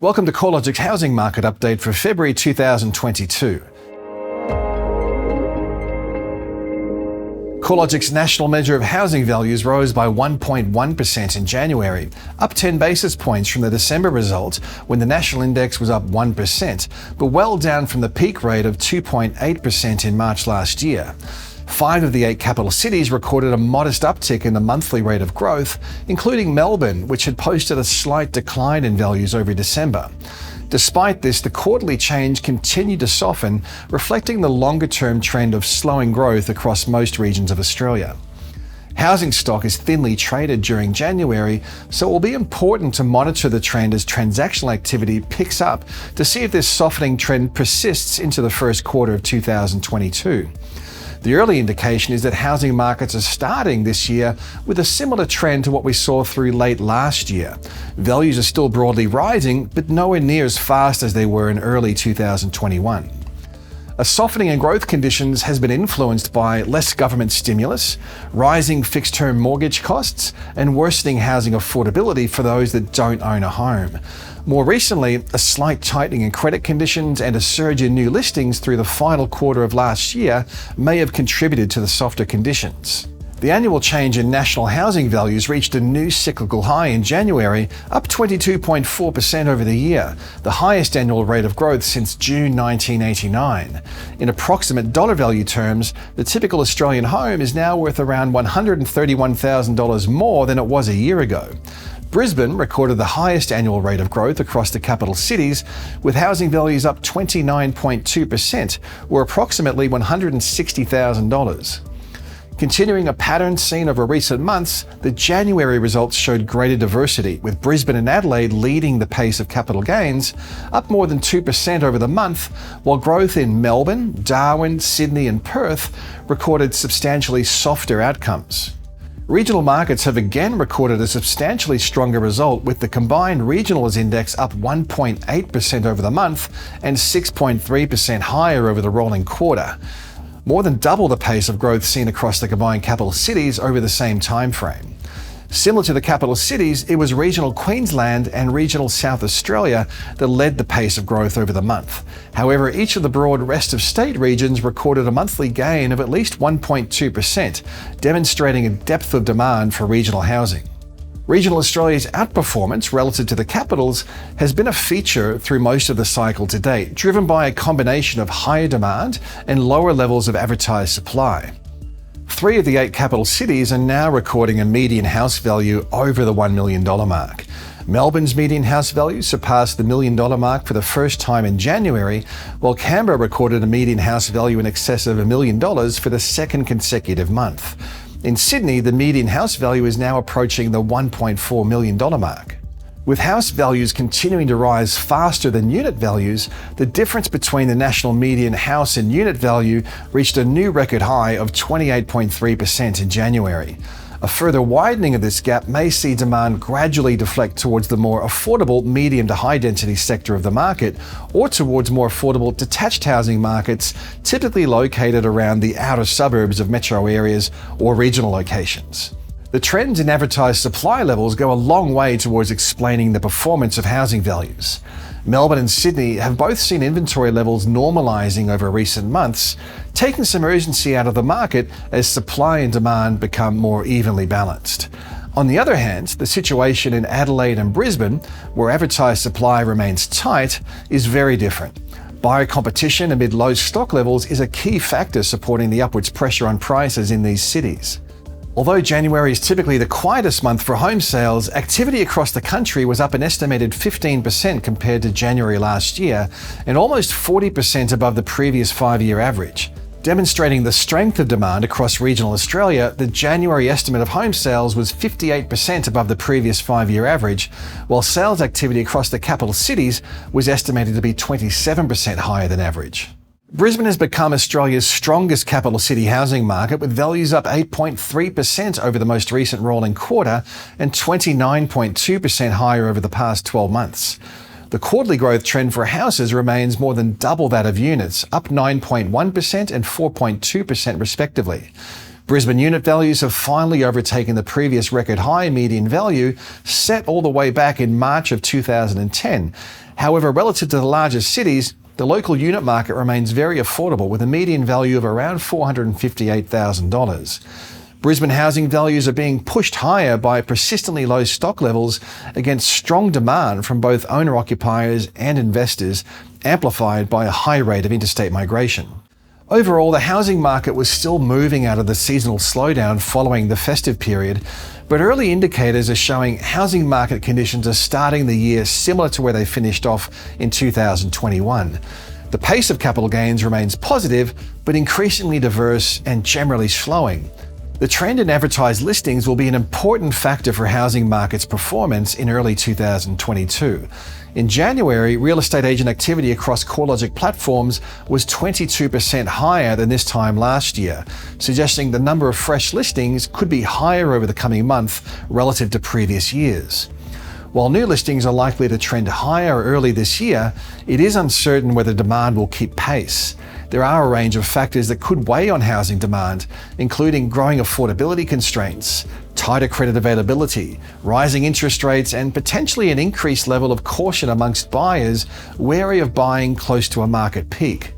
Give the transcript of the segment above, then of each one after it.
Welcome to CoreLogic's housing market update for February 2022. CoreLogic's national measure of housing values rose by 1.1% in January, up 10 basis points from the December result when the national index was up 1%, but well down from the peak rate of 2.8% in March last year. 5 of the 8 capital cities recorded a modest uptick in the monthly rate of growth, including Melbourne, which had posted a slight decline in values over December. Despite this, the quarterly change continued to soften, reflecting the longer-term trend of slowing growth across most regions of Australia. Housing stock is thinly traded during January, so it will be important to monitor the trend as transactional activity picks up to see if this softening trend persists into the first quarter of 2022. The early indication is that housing markets are starting this year with a similar trend to what we saw through late last year. Values are still broadly rising, but nowhere near as fast as they were in early 2021. A softening in growth conditions has been influenced by less government stimulus, rising fixed-term mortgage costs, and worsening housing affordability for those that don't own a home. More recently, a slight tightening in credit conditions and a surge in new listings through the final quarter of last year may have contributed to the softer conditions. The annual change in national housing values reached a new cyclical high in January, up 22.4% over the year, the highest annual rate of growth since June 1989. In approximate dollar value terms, the typical Australian home is now worth around $131,000 more than it was a year ago. Brisbane recorded the highest annual rate of growth across the capital cities, with housing values up 29.2%, or approximately $160,000. Continuing a pattern seen over recent months, the January results showed greater diversity, with Brisbane and Adelaide leading the pace of capital gains, up more than 2% over the month, while growth in Melbourne, Darwin, Sydney and Perth recorded substantially softer outcomes. Regional markets have again recorded a substantially stronger result, with the combined regionals index up 1.8% over the month and 6.3% higher over the rolling quarter, more than double the pace of growth seen across the combined capital cities over the same time frame. Similar to the capital cities, it was regional Queensland and regional South Australia that led the pace of growth over the month. However, each of the broad rest of state regions recorded a monthly gain of at least 1.2%, demonstrating a depth of demand for regional housing. Regional Australia's outperformance relative to the capitals has been a feature through most of the cycle to date, driven by a combination of higher demand and lower levels of advertised supply. 3 of the 8 capital cities are now recording a median house value over the $1 million mark. Melbourne's median house value surpassed the $1 million mark for the first time in January, while Canberra recorded a median house value in excess of $1 million for the second consecutive month. In Sydney, the median house value is now approaching the $1.4 million mark. With house values continuing to rise faster than unit values, the difference between the national median house and unit value reached a new record high of 28.3% in January. A further widening of this gap may see demand gradually deflect towards the more affordable medium to high density sector of the market, or towards more affordable detached housing markets typically located around the outer suburbs of metro areas or regional locations. The trends in advertised supply levels go a long way towards explaining the performance of housing values. Melbourne and Sydney have both seen inventory levels normalising over recent months, taking some urgency out of the market as supply and demand become more evenly balanced. On the other hand, the situation in Adelaide and Brisbane, where advertised supply remains tight, is very different. Buyer competition amid low stock levels is a key factor supporting the upwards pressure on prices in these cities. Although January is typically the quietest month for home sales, activity across the country was up an estimated 15% compared to January last year, and almost 40% above the previous 5-year average. Demonstrating the strength of demand across regional Australia, the January estimate of home sales was 58% above the previous 5-year average, while sales activity across the capital cities was estimated to be 27% higher than average. Brisbane has become Australia's strongest capital city housing market, with values up 8.3% over the most recent rolling quarter and 29.2% higher over the past 12 months. The quarterly growth trend for houses remains more than double that of units, up 9.1% and 4.2% respectively. Brisbane unit values have finally overtaken the previous record high median value set all the way back in March of 2010. However, relative to the largest cities, the local unit market remains very affordable with a median value of around $458,000. Brisbane housing values are being pushed higher by persistently low stock levels against strong demand from both owner-occupiers and investors, amplified by a high rate of interstate migration. Overall, the housing market was still moving out of the seasonal slowdown following the festive period, but early indicators are showing housing market conditions are starting the year similar to where they finished off in 2021. The pace of capital gains remains positive, but increasingly diverse and generally slowing. The trend in advertised listings will be an important factor for housing markets' performance in early 2022. In January, real estate agent activity across CoreLogic platforms was 22% higher than this time last year, suggesting the number of fresh listings could be higher over the coming month relative to previous years. While new listings are likely to trend higher early this year, it is uncertain whether demand will keep pace. There are a range of factors that could weigh on housing demand, including growing affordability constraints, tighter credit availability, rising interest rates, and potentially an increased level of caution amongst buyers wary of buying close to a market peak.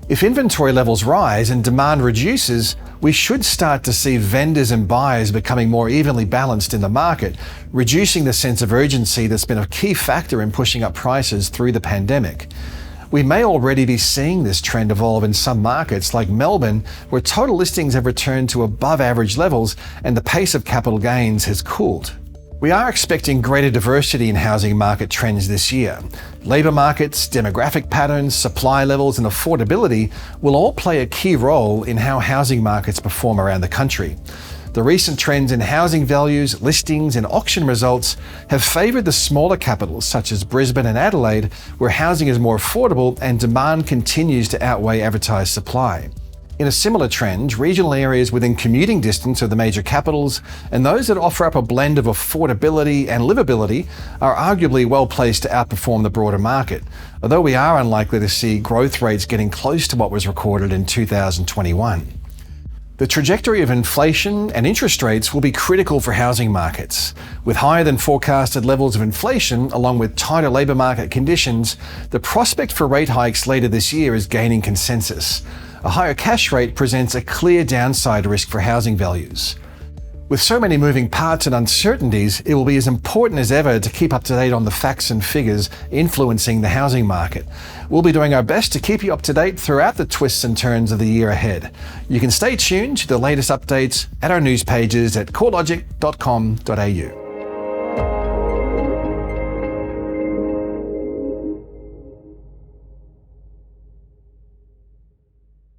If inventory levels rise and demand reduces, we should start to see vendors and buyers becoming more evenly balanced in the market, reducing the sense of urgency that's been a key factor in pushing up prices through the pandemic. We may already be seeing this trend evolve in some markets like Melbourne, where total listings have returned to above average levels and the pace of capital gains has cooled. We are expecting greater diversity in housing market trends this year. Labour markets, demographic patterns, supply levels, and affordability will all play a key role in how housing markets perform around the country. The recent trends in housing values, listings, and auction results have favoured the smaller capitals such as Brisbane and Adelaide, where housing is more affordable and demand continues to outweigh advertised supply. In a similar trend, regional areas within commuting distance of the major capitals and those that offer up a blend of affordability and livability are arguably well placed to outperform the broader market, although we are unlikely to see growth rates getting close to what was recorded in 2021. The trajectory of inflation and interest rates will be critical for housing markets. With higher than forecasted levels of inflation, along with tighter labour market conditions, the prospect for rate hikes later this year is gaining consensus. A higher cash rate presents a clear downside risk for housing values. With so many moving parts and uncertainties, it will be as important as ever to keep up to date on the facts and figures influencing the housing market. We'll be doing our best to keep you up to date throughout the twists and turns of the year ahead. You can stay tuned to the latest updates at our news pages at corelogic.com.au.